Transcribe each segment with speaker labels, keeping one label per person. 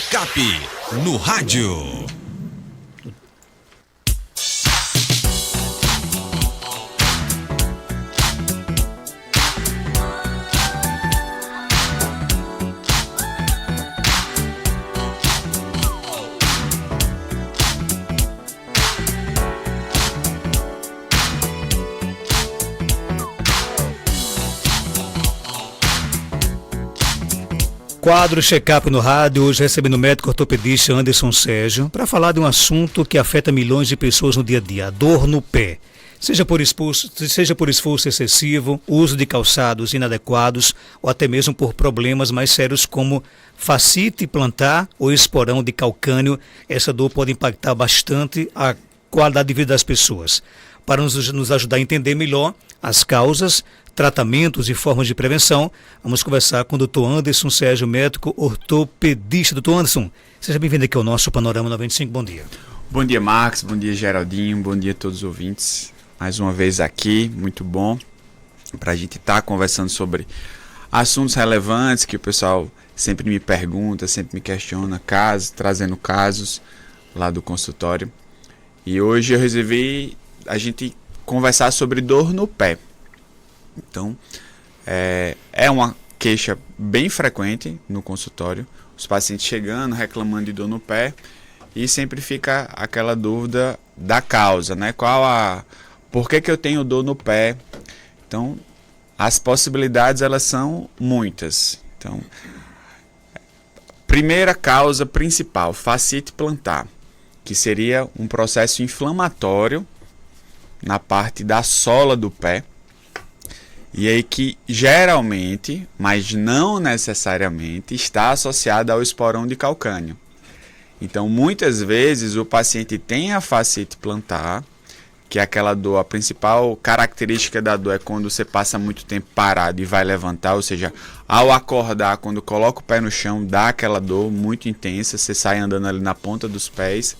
Speaker 1: Checkup no rádio.
Speaker 2: Quadro Checkup no rádio, hoje recebendo o médico ortopedista Anderson Sérgio para falar de um assunto que afeta milhões de pessoas no dia a dia, a dor no pé. Seja por esforço excessivo, uso de calçados inadequados ou até mesmo por problemas mais sérios como fascite plantar ou esporão de calcânio, essa dor pode impactar bastante a qualidade de vida das pessoas. Para nos ajudar a entender melhor as causas, tratamentos e formas de prevenção, vamos conversar com o Dr. Anderson Sérgio, médico ortopedista. Dr. Anderson, seja bem-vindo aqui ao nosso Panorama 95, bom dia.
Speaker 3: Bom dia, Marcos, bom dia, Geraldinho, bom dia a todos os ouvintes. Mais uma vez aqui, muito bom, para a gente estar conversando sobre assuntos relevantes que o pessoal sempre me pergunta, sempre me questiona, trazendo casos lá do consultório. E hoje eu resolvi a gente conversar sobre dor no pé. Então, é uma queixa bem frequente no consultório, os pacientes chegando, reclamando de dor no pé, e sempre fica aquela dúvida da causa, né? Por que eu tenho dor no pé? Então, as possibilidades, elas são muitas. Então, primeira causa principal, fascite plantar, que seria um processo inflamatório na parte da sola do pé, e aí que geralmente, mas não necessariamente, está associado ao esporão de calcânio. Então, muitas vezes o paciente tem a fascite plantar, que é aquela dor, a principal característica da dor é quando você passa muito tempo parado e vai levantar, ou seja, ao acordar, quando coloca o pé no chão, dá aquela dor muito intensa, você sai andando ali na ponta dos pés,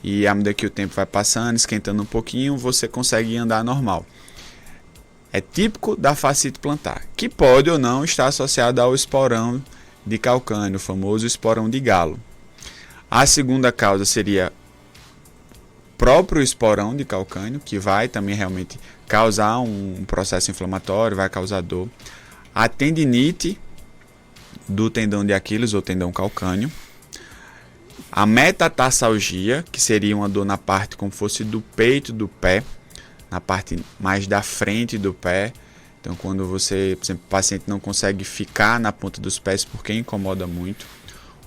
Speaker 3: e à medida que o tempo vai passando, esquentando um pouquinho, você consegue andar normal. É típico da fascite plantar, que pode ou não estar associado ao esporão de calcânio, o famoso esporão de galo. A segunda causa seria próprio esporão de calcânio, que vai também realmente causar um processo inflamatório, vai causar dor. A tendinite do tendão de Aquiles ou tendão calcâneo. A metatarsalgia, que seria uma dor na parte como fosse do peito do pé, na parte mais da frente do pé. Então, quando você, por exemplo, o paciente não consegue ficar na ponta dos pés porque incomoda muito.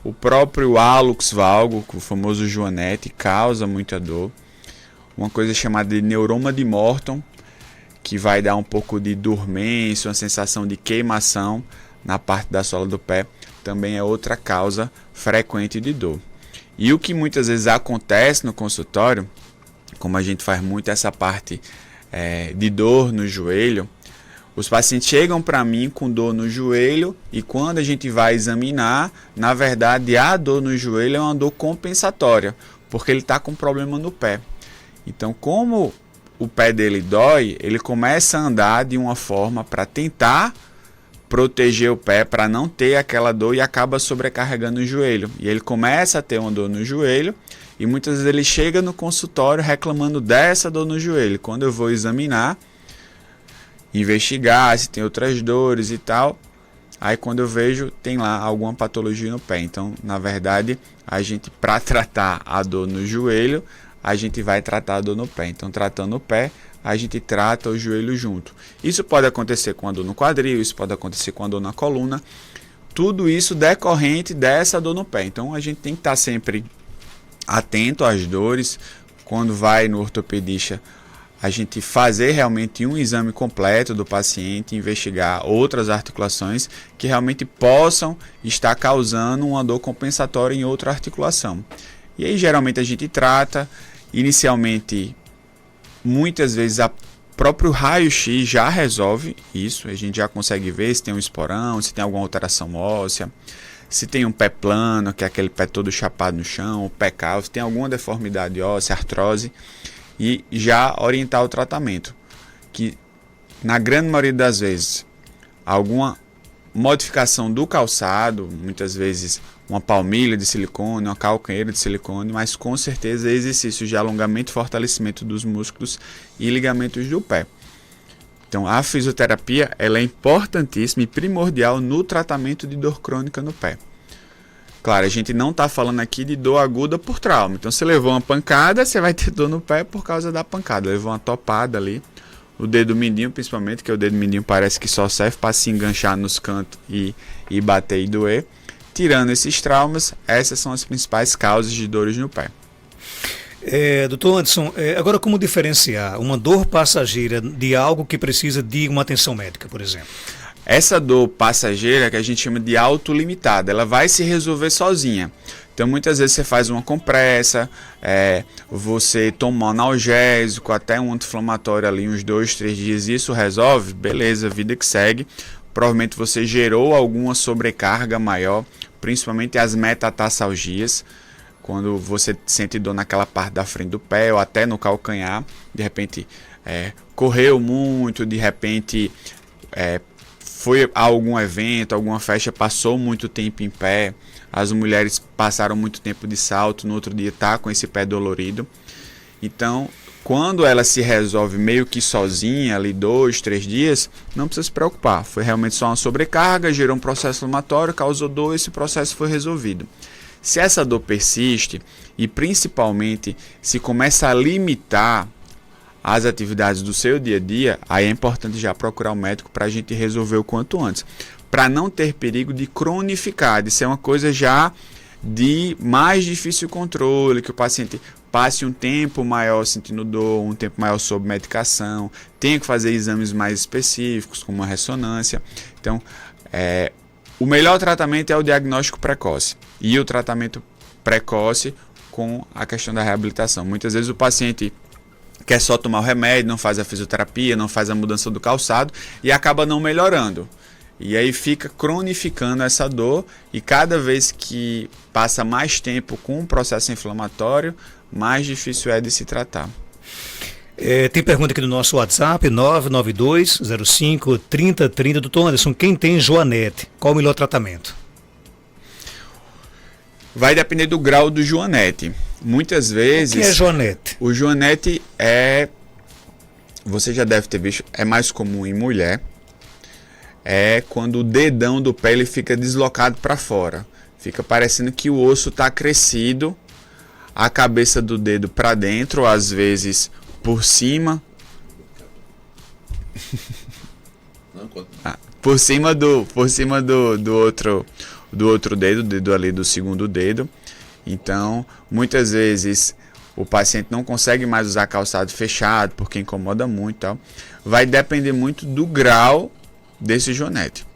Speaker 3: O próprio hallux valgus, o famoso joanete, causa muita dor. Uma coisa chamada de neuroma de Morton, que vai dar um pouco de dormência, uma sensação de queimação na parte da sola do pé, também é outra causa frequente de dor. E o que muitas vezes acontece no consultório, como a gente faz muito essa parte de dor no joelho, os pacientes chegam para mim com dor no joelho e quando a gente vai examinar, na verdade a dor no joelho é uma dor compensatória, porque ele está com problema no pé. Então, como o pé dele dói, ele começa a andar de uma forma para tentar proteger o pé, para não ter aquela dor e acaba sobrecarregando o joelho. E ele começa a ter uma dor no joelho e muitas vezes ele chega no consultório reclamando dessa dor no joelho. Quando eu vou examinar, investigar se tem outras dores e tal, aí quando eu vejo tem lá alguma patologia no pé. Então, na verdade, a gente, para tratar a dor no joelho, a gente vai tratar a dor no pé. Então, tratando o pé, a gente trata o joelho junto. Isso pode acontecer com a dor no quadril, isso pode acontecer com a dor na coluna, tudo isso decorrente dessa dor no pé. Então, a gente tem que estar sempre atento às dores. Quando vai no ortopedista, a gente fazer realmente um exame completo do paciente, investigar outras articulações que realmente possam estar causando uma dor compensatória em outra articulação. E aí, geralmente, a gente trata, inicialmente, muitas vezes, o próprio raio-x já resolve isso, a gente já consegue ver se tem um esporão, se tem alguma alteração óssea, se tem um pé plano, que é aquele pé todo chapado no chão, o pé calvo, se tem alguma deformidade óssea, artrose, e já orientar o tratamento, que na grande maioria das vezes, alguma modificação do calçado, muitas vezes uma palmilha de silicone, uma calcanheira de silicone, mas com certeza exercícios de alongamento e fortalecimento dos músculos e ligamentos do pé. Então a fisioterapia ela é importantíssima e primordial no tratamento de dor crônica no pé. Claro, a gente não está falando aqui de dor aguda por trauma. Então você levou uma pancada, você vai ter dor no pé por causa da pancada. Levou uma topada ali, o dedo mindinho principalmente, que o dedo mindinho parece que só serve para se enganchar nos cantos e bater e doer. Tirando esses traumas, essas são as principais causas de dores no pé.
Speaker 2: Doutor Anderson, agora como diferenciar uma dor passageira de algo que precisa de uma atenção médica, por exemplo?
Speaker 3: Essa dor passageira que a gente chama de autolimitada, ela vai se resolver sozinha. Então muitas vezes você faz uma compressa, você toma um analgésico, até um anti-inflamatório ali uns 2, 3 dias, e isso resolve, beleza, vida que segue. Provavelmente você gerou alguma sobrecarga maior, principalmente as metatarsalgias, quando você sente dor naquela parte da frente do pé ou até no calcanhar, de repente correu muito, de repente foi a algum evento, alguma festa, passou muito tempo em pé, as mulheres passaram muito tempo de salto, no outro dia tá com esse pé dolorido. Então, quando ela se resolve meio que sozinha, ali 2, 3 dias, não precisa se preocupar. Foi realmente só uma sobrecarga, gerou um processo inflamatório, causou dor, esse processo foi resolvido. Se essa dor persiste e principalmente se começa a limitar as atividades do seu dia a dia, aí é importante já procurar um médico para a gente resolver o quanto antes. Para não ter perigo de cronificar, de ser uma coisa já de mais difícil controle, que o paciente passe um tempo maior sentindo dor, um tempo maior sob medicação, tenha que fazer exames mais específicos, como uma ressonância. Então, o melhor tratamento é o diagnóstico precoce e o tratamento precoce com a questão da reabilitação. Muitas vezes o paciente quer só tomar o remédio, não faz a fisioterapia, não faz a mudança do calçado e acaba não melhorando. E aí fica cronificando essa dor e cada vez que passa mais tempo com um processo inflamatório, mais difícil é de se tratar.
Speaker 2: Tem pergunta aqui no nosso WhatsApp, 992053030. Doutor Anderson, quem tem joanete, qual o melhor tratamento?
Speaker 3: Vai depender do grau do joanete. Muitas vezes...
Speaker 2: O que é joanete?
Speaker 3: O joanete você já deve ter visto, é mais comum em mulher. É quando o dedão do pé ele fica deslocado para fora. Fica parecendo que o osso está crescido, a cabeça do dedo para dentro, às vezes por cima. Por cima do outro dedo ali do segundo dedo. Então, muitas vezes o paciente não consegue mais usar calçado fechado porque incomoda muito e tal. Vai depender muito do grau desse joanete.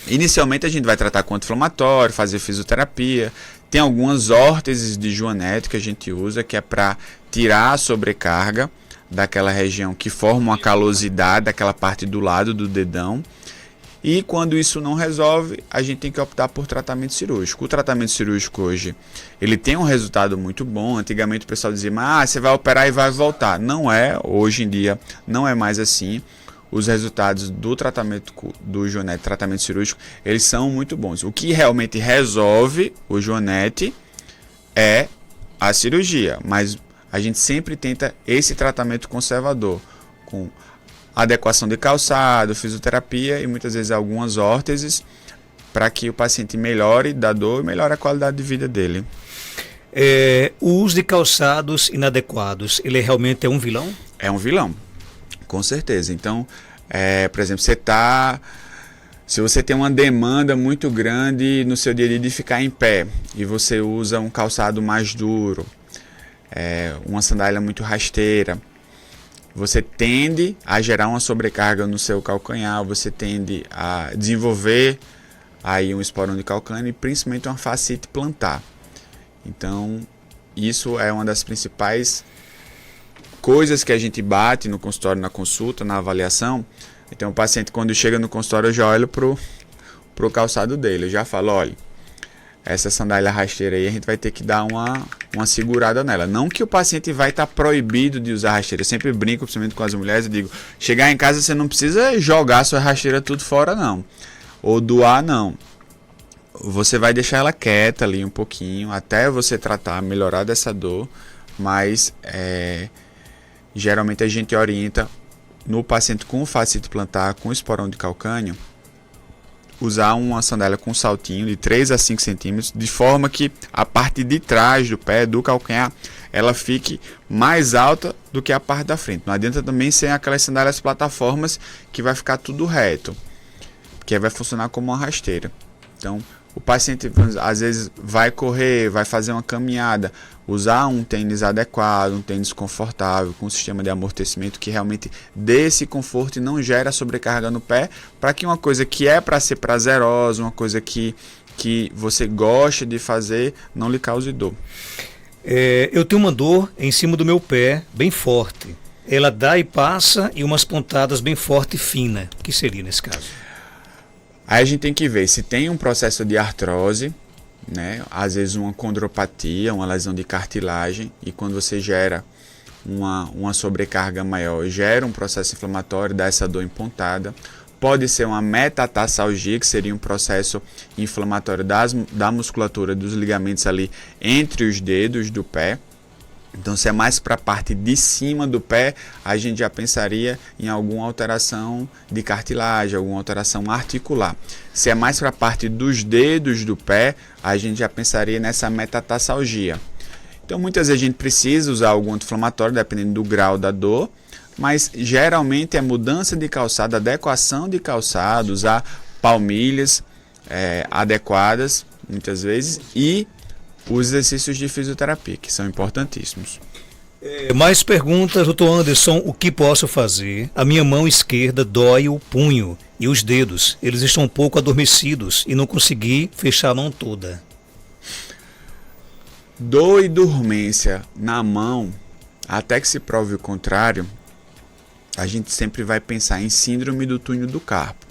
Speaker 3: Inicialmente a gente vai tratar com anti-inflamatório, fazer fisioterapia. Tem algumas órteses de joanete que a gente usa, que é para tirar a sobrecarga daquela região que forma uma calosidade, daquela parte do lado do dedão. E quando isso não resolve, a gente tem que optar por tratamento cirúrgico. O tratamento cirúrgico hoje, ele tem um resultado muito bom. Antigamente o pessoal dizia, você vai operar e vai voltar. Não é, hoje em dia não é mais assim. Os resultados do tratamento do joanete, tratamento cirúrgico, eles são muito bons. O que realmente resolve o joanete é a cirurgia, mas a gente sempre tenta esse tratamento conservador, com adequação de calçado, fisioterapia e muitas vezes algumas órteses, para que o paciente melhore da dor e melhore a qualidade de vida dele.
Speaker 2: O uso de calçados inadequados, ele realmente é um vilão?
Speaker 3: É um vilão. Com certeza. Então, por exemplo, se você tem uma demanda muito grande no seu dia a dia de ficar em pé e você usa um calçado mais duro, uma sandália muito rasteira, você tende a gerar uma sobrecarga no seu calcanhar, você tende a desenvolver aí um esporão de calcâneo e principalmente uma fascite plantar. Então, isso é uma das principais coisas que a gente bate no consultório, na consulta, na avaliação. Então o paciente, quando chega no consultório, eu já olho pro calçado dele, eu já falo, olha, essa sandália rasteira aí a gente vai ter que dar uma segurada nela. Não que o paciente vai estar proibido de usar rasteira, eu sempre brinco, principalmente com as mulheres, eu digo, chegar em casa você não precisa jogar sua rasteira tudo fora não, ou doar não. você vai deixar ela quieta ali um pouquinho, até você tratar, melhorar dessa dor, mas geralmente a gente orienta no paciente com fascite plantar, com esporão de calcânio, usar uma sandália com saltinho de 3 a 5 centímetros, de forma que a parte de trás do pé, do calcanhar, ela fique mais alta do que a parte da frente. Não adianta também ser aquelas sandálias plataformas que vai ficar tudo reto, porque vai funcionar como uma rasteira. Então, o paciente às vezes vai correr, vai fazer uma caminhada, usar um tênis adequado, um tênis confortável, com um sistema de amortecimento que realmente dê esse conforto e não gera sobrecarga no pé, para que uma coisa que é para ser prazerosa, uma coisa que você gosta de fazer, não lhe cause dor.
Speaker 2: Eu tenho uma dor em cima do meu pé, bem forte. Ela dá e passa e umas pontadas bem forte e fina. O que seria nesse caso?
Speaker 3: Aí a gente tem que ver se tem um processo de artrose, né? Às vezes uma condropatia, uma lesão de cartilagem, e quando você gera uma sobrecarga maior, gera um processo inflamatório, dá essa dor em pontada. Pode ser uma metatarsalgia, que seria um processo inflamatório da musculatura dos ligamentos ali entre os dedos do pé. Então, se é mais para a parte de cima do pé, a gente já pensaria em alguma alteração de cartilagem, alguma alteração articular. Se é mais para a parte dos dedos do pé, a gente já pensaria nessa metatarsalgia. Então, muitas vezes a gente precisa usar algum anti-inflamatório, dependendo do grau da dor, mas geralmente é mudança de calçado, adequação de calçado, usar palmilhas adequadas, muitas vezes, e os exercícios de fisioterapia, que são importantíssimos.
Speaker 2: Mais perguntas, doutor Anderson, o que posso fazer? A minha mão esquerda dói o punho e os dedos, eles estão um pouco adormecidos e não consegui fechar a mão toda.
Speaker 3: Dor e dormência na mão, até que se prove o contrário, a gente sempre vai pensar em síndrome do túnel do carpo,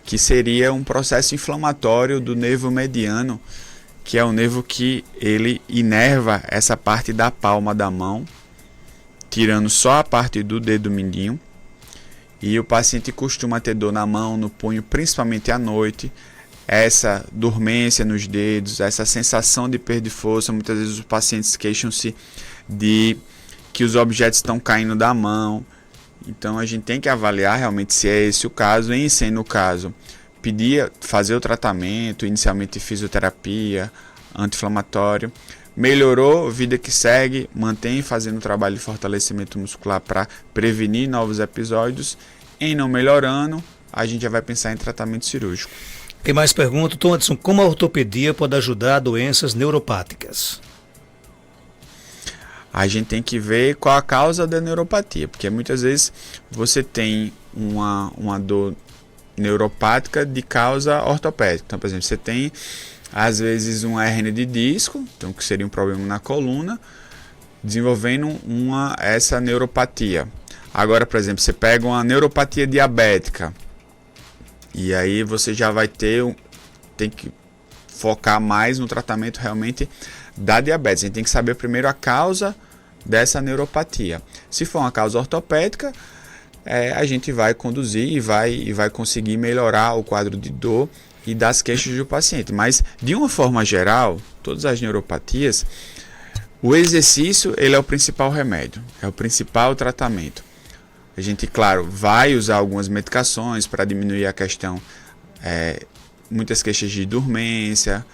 Speaker 3: que seria um processo inflamatório do nervo mediano, que é o nervo que ele inerva essa parte da palma da mão, tirando só a parte do dedo mindinho. E o paciente costuma ter dor na mão, no punho, principalmente à noite, essa dormência nos dedos, essa sensação de perda de força. Muitas vezes os pacientes queixam-se de que os objetos estão caindo da mão. Então a gente tem que avaliar realmente se é esse o caso, e sendo o caso, fazer o tratamento, inicialmente fisioterapia, anti-inflamatório. Melhorou, vida que segue, mantém fazendo o trabalho de fortalecimento muscular para prevenir novos episódios. Em não melhorando, a gente já vai pensar em tratamento cirúrgico.
Speaker 2: Tem mais pergunta, doutor Anderson, como a ortopedia pode ajudar a doenças neuropáticas?
Speaker 3: A gente tem que ver qual a causa da neuropatia, porque muitas vezes você tem uma dor neuropática de causa ortopédica. Então, por exemplo, você tem às vezes uma hérnia de disco, então que seria um problema na coluna, desenvolvendo essa neuropatia. Agora, por exemplo, você pega uma neuropatia diabética, e aí você já vai tem que focar mais no tratamento realmente da diabetes. A gente tem que saber primeiro a causa dessa neuropatia. Se for uma causa ortopédica, a gente vai conduzir e vai conseguir melhorar o quadro de dor e das queixas do paciente. Mas, de uma forma geral, todas as neuropatias, o exercício ele é o principal remédio, é o principal tratamento. A gente, claro, vai usar algumas medicações para diminuir a questão, muitas queixas de dormência.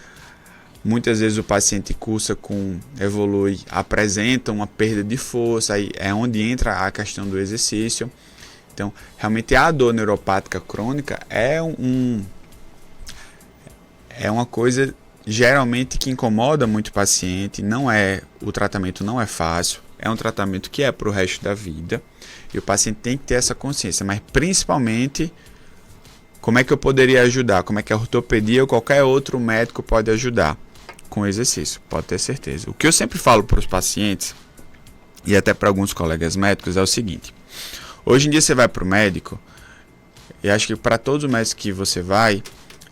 Speaker 3: Muitas vezes o paciente cursa evolui, apresenta uma perda de força, aí é onde entra a questão do exercício. Então, realmente a dor neuropática crônica é uma coisa geralmente que incomoda muito o paciente. O tratamento não é fácil, é um tratamento que é para o resto da vida, e o paciente tem que ter essa consciência, mas principalmente como é que eu poderia ajudar, como é que a ortopedia ou qualquer outro médico pode ajudar com o exercício, pode ter certeza. O que eu sempre falo para os pacientes e até para alguns colegas médicos é o seguinte: hoje em dia você vai para o médico, e acho que para todos os médicos que você vai,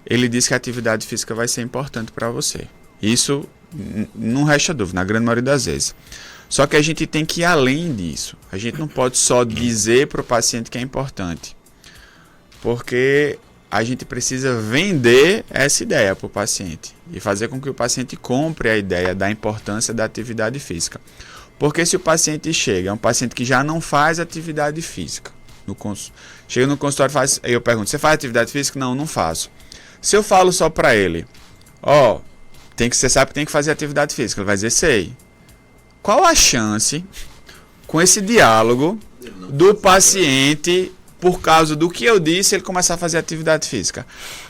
Speaker 3: ele diz que a atividade física vai ser importante para você. Isso não resta dúvida, na grande maioria das vezes. Só que a gente tem que ir além disso. A gente não pode só dizer para o paciente que é importante, porque a gente precisa vender essa ideia para o paciente e fazer com que o paciente compre a ideia da importância da atividade física. Porque se o paciente chega, é um paciente que já não faz atividade física, chega no consultório, eu pergunto, você faz atividade física? Não, não faço. Se eu falo só para ele, você sabe que tem que fazer atividade física, ele vai dizer, sei. Qual a chance, com esse diálogo, do paciente, por causa do que eu disse, ele começar a fazer atividade física?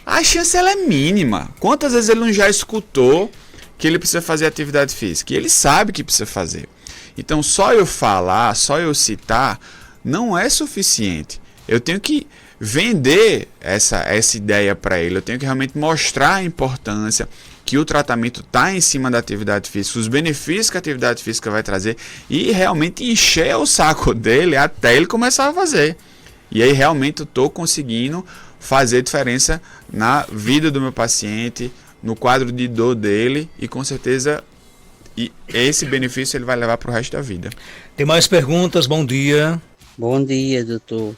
Speaker 3: A chance ela é mínima. Quantas vezes ele não já escutou que ele precisa fazer atividade física? E ele sabe que precisa fazer. Então, só eu falar, só eu citar, não é suficiente. Eu tenho que vender essa ideia para ele. Eu tenho que realmente mostrar a importância que o tratamento está em cima da atividade física, os benefícios que a atividade física vai trazer e realmente encher o saco dele até ele começar a fazer. E aí realmente eu estou conseguindo fazer diferença na vida do meu paciente, no quadro de dor dele e com certeza esse benefício ele vai levar para o resto da vida.
Speaker 2: Tem mais perguntas? Bom dia.
Speaker 4: Bom dia, doutor.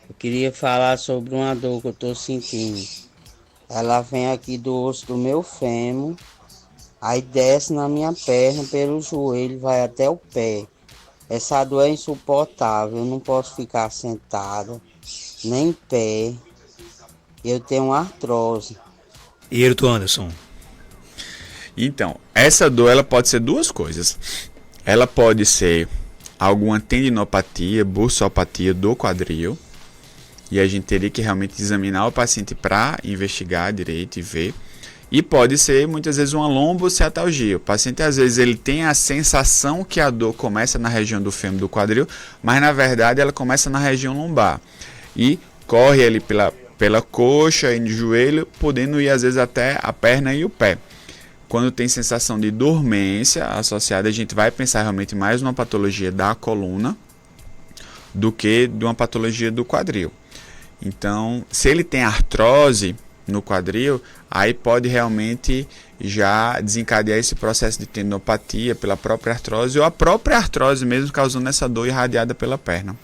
Speaker 4: Eu queria falar sobre uma dor que eu estou sentindo. Ela vem aqui do osso do meu fêmur, aí desce na minha perna, pelo joelho, vai até o pé. Essa dor é insuportável, eu não posso ficar sentada, nem em pé. Eu tenho artrose.
Speaker 2: E Ayrton Anderson?
Speaker 3: Então, essa dor ela pode ser duas coisas. Ela pode ser alguma tendinopatia, bursopatia do quadril. E a gente teria que realmente examinar o paciente para investigar direito e ver. E pode ser muitas vezes uma lombociatalgia. O paciente às vezes ele tem a sensação que a dor começa na região do fêmur do quadril, mas na verdade ela começa na região lombar. E corre ali pela coxa e no joelho, podendo ir às vezes até a perna e o pé. Quando tem sensação de dormência associada, a gente vai pensar realmente mais numa patologia da coluna do que de uma patologia do quadril. Então, se ele tem artrose no quadril, aí pode realmente já desencadear esse processo de tendinopatia pela própria artrose ou a própria artrose mesmo causando essa dor irradiada pela perna.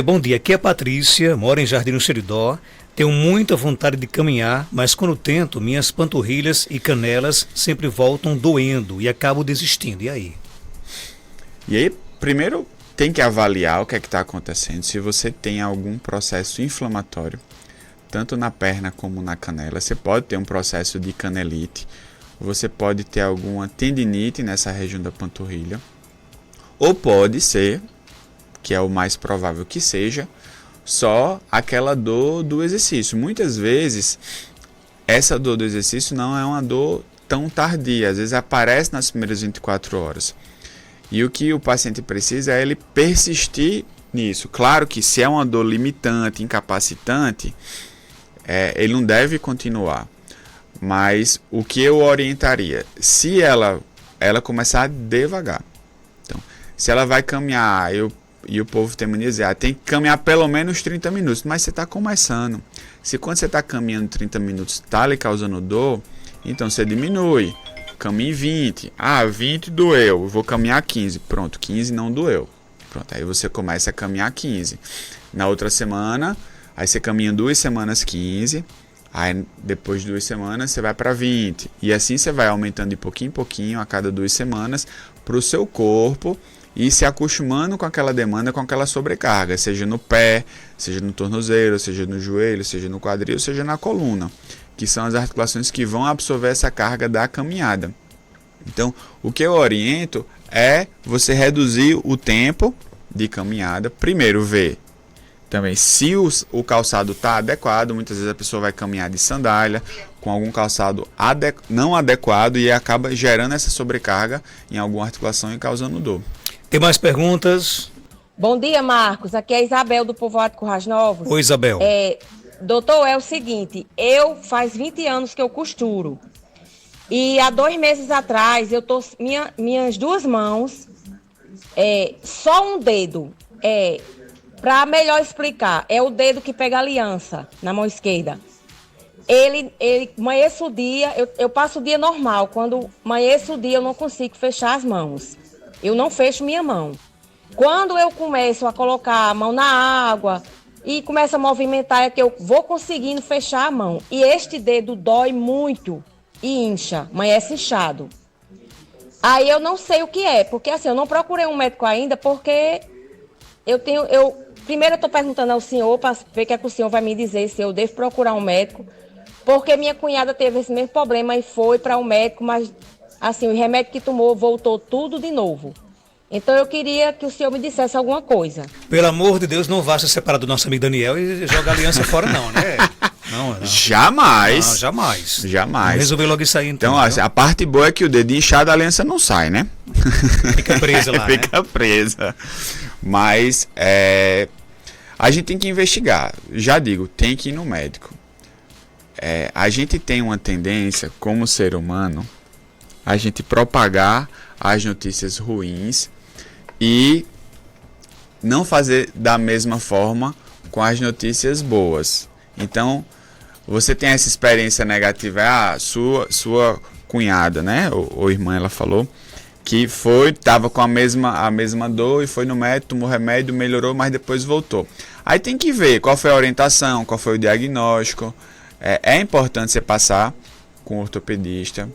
Speaker 2: Bom dia, aqui é a Patrícia, moro em Jardim do Seridó. Tenho muita vontade de caminhar, mas quando tento, minhas panturrilhas e canelas sempre voltam doendo e acabo desistindo. E aí?
Speaker 3: E aí, primeiro tem que avaliar o que é que está acontecendo. Se você tem algum processo inflamatório, tanto na perna como na canela, você pode ter um processo de canelite, você pode ter alguma tendinite nessa região da panturrilha, ou pode ser, que é o mais provável que seja, só aquela dor do exercício. Muitas vezes, essa dor do exercício não é uma dor tão tardia, às vezes aparece nas primeiras 24 horas. E o que o paciente precisa é ele persistir nisso. Claro que se é uma dor limitante, incapacitante, ele não deve continuar. Mas o que eu orientaria? Se ela começar devagar. Então, se ela vai caminhar, e o povo tem mania de dizer, tem que caminhar pelo menos 30 minutos, mas você está começando. Se quando você está caminhando 30 minutos está lhe causando dor, então você diminui. Caminhe 20. 20 doeu, vou caminhar 15. Pronto, 15 não doeu. Pronto, aí você começa a caminhar 15. Na outra semana, aí você caminha 2 semanas 15. Aí depois de 2 semanas você vai para 20. E assim você vai aumentando de pouquinho em pouquinho a cada 2 semanas para o seu corpo e se acostumando com aquela demanda, com aquela sobrecarga, seja no pé, seja no tornozelo, seja no joelho, seja no quadril, seja na coluna, que são as articulações que vão absorver essa carga da caminhada. Então, o que eu oriento é você reduzir o tempo de caminhada. Primeiro, ver também se o calçado está adequado. Muitas vezes a pessoa vai caminhar de sandália com algum calçado não adequado e acaba gerando essa sobrecarga em alguma articulação e causando dor.
Speaker 2: Tem mais perguntas?
Speaker 5: Bom dia, Marcos. Aqui é a Isabel do Povoado de Currais Novos.
Speaker 2: Oi, Isabel.
Speaker 5: Doutor, é o seguinte, faz 20 anos que eu costuro. E há 2 meses atrás, minhas 2 mãos, só um dedo, para melhor explicar, é o dedo que pega a aliança na mão esquerda. Ele amanhece o dia, eu passo o dia normal, quando amanhece o dia eu não consigo fechar as mãos. Eu não fecho minha mão. Quando eu começo a colocar a mão na água, e começa a movimentar, é que eu vou conseguindo fechar a mão. E este dedo dói muito e incha, amanhece inchado. Aí eu não sei o que é, porque assim, eu não procurei um médico ainda, porque primeiro eu estou perguntando ao senhor para ver o que é que o senhor vai me dizer, se eu devo procurar um médico, porque minha cunhada teve esse mesmo problema e foi para o médico, mas assim, o remédio que tomou voltou tudo de novo. Então eu queria que o senhor me dissesse alguma coisa.
Speaker 2: Pelo amor de Deus, não vá se separar do nosso amigo Daniel e jogar a aliança fora, não, né? Não.
Speaker 3: Jamais.
Speaker 2: Não, jamais.
Speaker 3: Jamais.
Speaker 2: Resolveu logo isso aí, então.
Speaker 3: Então, assim, a parte boa é que o dedinho inchado, a aliança não sai, né?
Speaker 2: Fica presa lá,
Speaker 3: Fica presa. Mas a gente tem que investigar. Já digo, tem que ir no médico. A gente tem uma tendência, como ser humano, a gente propagar as notícias ruins e não fazer da mesma forma com as notícias boas. Então, você tem essa experiência negativa, sua cunhada, né, ou irmã, ela falou, que estava com a mesma dor e foi no médico, tomou remédio, melhorou, mas depois voltou. Aí tem que ver qual foi a orientação, qual foi o diagnóstico. É importante você passar com o ortopedista,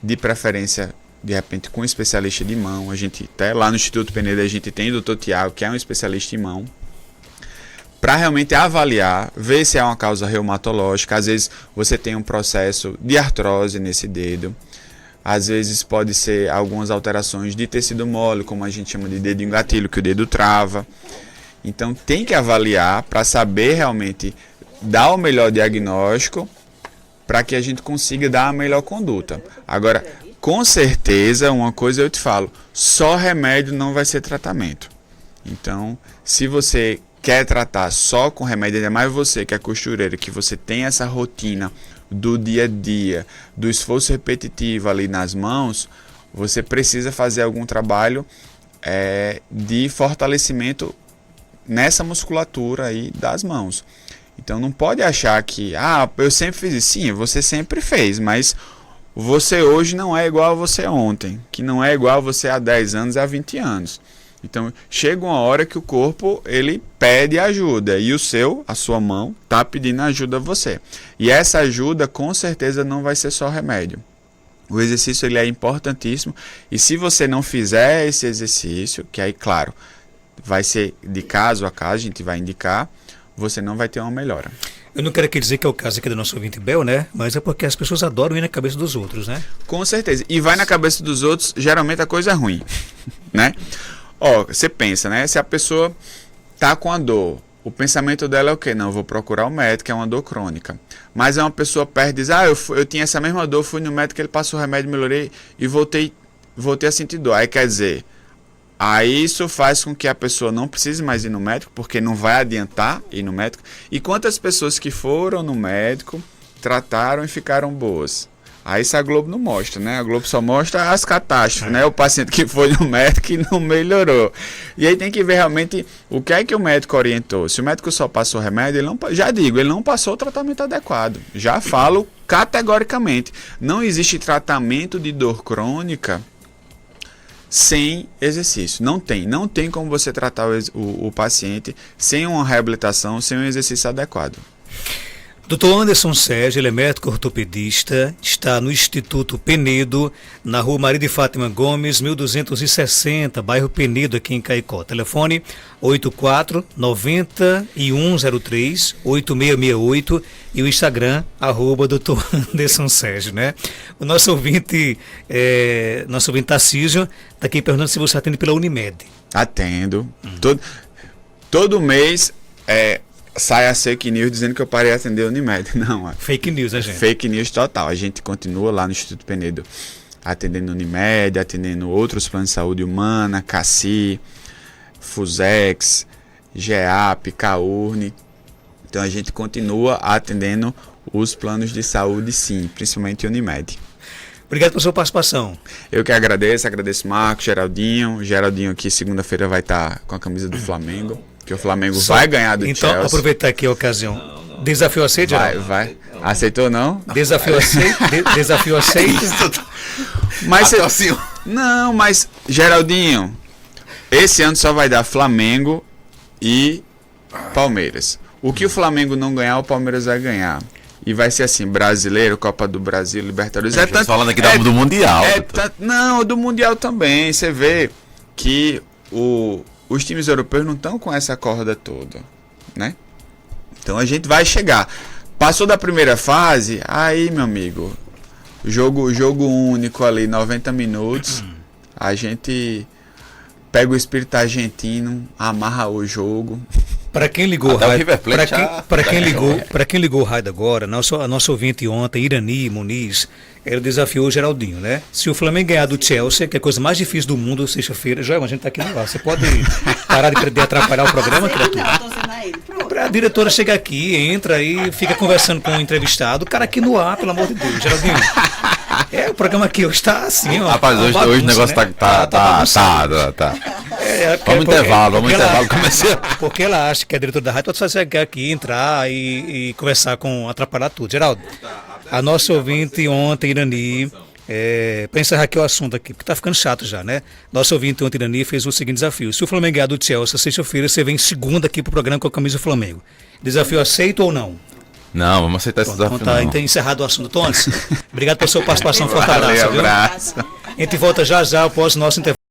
Speaker 3: de preferência, de repente, com um especialista de mão. A gente, até lá no Instituto Penedo, a gente tem o Dr. Tiago, que é um especialista em mão, para realmente avaliar, ver se é uma causa reumatológica. Às vezes você tem um processo de artrose nesse dedo. Às vezes pode ser algumas alterações de tecido mole, como a gente chama de dedo engatilho, que o dedo trava. Então tem que avaliar para saber realmente dar o melhor diagnóstico para que a gente consiga dar a melhor conduta. Agora, com certeza, uma coisa eu te falo, só remédio não vai ser tratamento. Então, se você quer tratar só com remédio, ainda mais você que é costureira, que você tem essa rotina do dia a dia, do esforço repetitivo ali nas mãos, você precisa fazer algum trabalho de fortalecimento nessa musculatura aí das mãos. Então não pode achar que, eu sempre fiz isso. Sim, você sempre fez, mas você hoje não é igual a você ontem, que não é igual a você há 10 anos e há 20 anos. Então chega uma hora que o corpo ele pede ajuda e a sua mão está pedindo ajuda a você. E essa ajuda com certeza não vai ser só remédio. O exercício ele é importantíssimo e se você não fizer esse exercício, que aí claro, vai ser de caso a caso, a gente vai indicar, você não vai ter uma melhora.
Speaker 2: Eu não quero aqui dizer que é o caso aqui do nosso ouvinte Bel, né? Mas é porque as pessoas adoram ir na cabeça dos outros, né?
Speaker 3: Com certeza. E vai na cabeça dos outros, geralmente a coisa é ruim, né? Você pensa, né? Se a pessoa tá com a dor, o pensamento dela é o quê? Não, eu vou procurar o médico, é uma dor crônica. Mas é uma pessoa perto e diz, eu tinha essa mesma dor, fui no médico, ele passou o remédio, melhorei e voltei a sentir dor. Aí quer dizer, aí isso faz com que a pessoa não precise mais ir no médico, porque não vai adiantar ir no médico. E quantas pessoas que foram no médico, trataram e ficaram boas? Aí isso a Globo não mostra, né? A Globo só mostra as catástrofes, né? O paciente que foi no médico e não melhorou. E aí tem que ver realmente o que é que o médico orientou. Se o médico só passou remédio, ele não passou o tratamento adequado. Já falo categoricamente. Não existe tratamento de dor crônica sem exercício. Não tem como você tratar o paciente sem uma reabilitação, sem um exercício adequado.
Speaker 2: Dr. Anderson Sérgio, ele é médico ortopedista, está no Instituto Penedo, na rua Maria de Fátima Gomes, 1260, bairro Penedo, aqui em Caicó. Telefone 84-9103-8668 e o Instagram, @Dr. Anderson Sérgio, né? O nosso ouvinte Tarcísio, está aqui perguntando se você atende pela Unimed.
Speaker 3: Atendo. Todo mês sai a fake news dizendo que eu parei de atender a Unimed. Não,
Speaker 2: fake news, né, gente?
Speaker 3: Fake news total. A gente continua lá no Instituto Penedo atendendo Unimed, atendendo outros planos de saúde humana, CACI, Fusex, GEAP, CAURNE. Então a gente continua atendendo os planos de saúde, sim, principalmente Unimed.
Speaker 2: Obrigado pela sua participação.
Speaker 3: Eu que agradeço Marcos, Geraldinho. Geraldinho aqui segunda-feira vai estar com a camisa do Flamengo. Que o Flamengo vai ganhar do Chelsea.
Speaker 2: Então, aproveitar aqui a ocasião. Desafio aceito, Geraldo?
Speaker 3: Vai. Aceitou, não?
Speaker 2: Desafio aceito? Desafio aceito?
Speaker 3: Mas não, mas, Geraldinho, esse ano só vai dar Flamengo e Palmeiras. O que o Flamengo não ganhar, o Palmeiras vai ganhar. E vai ser assim, brasileiro, Copa do Brasil, Libertadores.
Speaker 6: Falando aqui do Mundial.
Speaker 3: Não, do Mundial também. Você vê que os times europeus não estão com essa corda toda, né? Então a gente vai chegar. Passou da primeira fase, aí, meu amigo, jogo único ali, 90 minutos, a gente pega o espírito argentino, amarra o jogo.
Speaker 2: Para quem ligou o raio, para quem ligou o raio agora, a nossa ouvinte ontem, Irani Muniz, ela desafiou o Geraldinho, né? Se o Flamengo ganhar do Chelsea, que é a coisa mais difícil do mundo, sexta-feira, Joel, a gente tá aqui no ar. Você pode parar de atrapalhar o programa, criatura? A diretora chega aqui, entra e fica conversando com o entrevistado, o cara aqui no ar, pelo amor de Deus, Geraldinho. O programa aqui hoje tá assim, ó.
Speaker 6: Rapaz, hoje o negócio, né? tá. Vamos intervalo, comecei.
Speaker 2: Porque ela acha que a diretora da rádio pode fazer aqui, entrar e conversar atrapalhar tudo. Geraldo, a nossa ouvinte ontem, Irani, para encerrar aqui o assunto aqui, porque tá ficando chato já, né? Nossa ouvinte ontem, Irani, fez o seguinte desafio: se o Flamengo ganhar do Chelsea sexta-feira, você vem segunda aqui pro programa com a camisa do Flamengo. Desafio aceito ou não?
Speaker 6: Não, vamos aceitar esse desafio.
Speaker 2: Então tá encerrado o assunto. Tontes, obrigado pela sua participação. Forte abraço, viu?
Speaker 3: Abraço.
Speaker 2: A gente volta já após o nosso intervalo.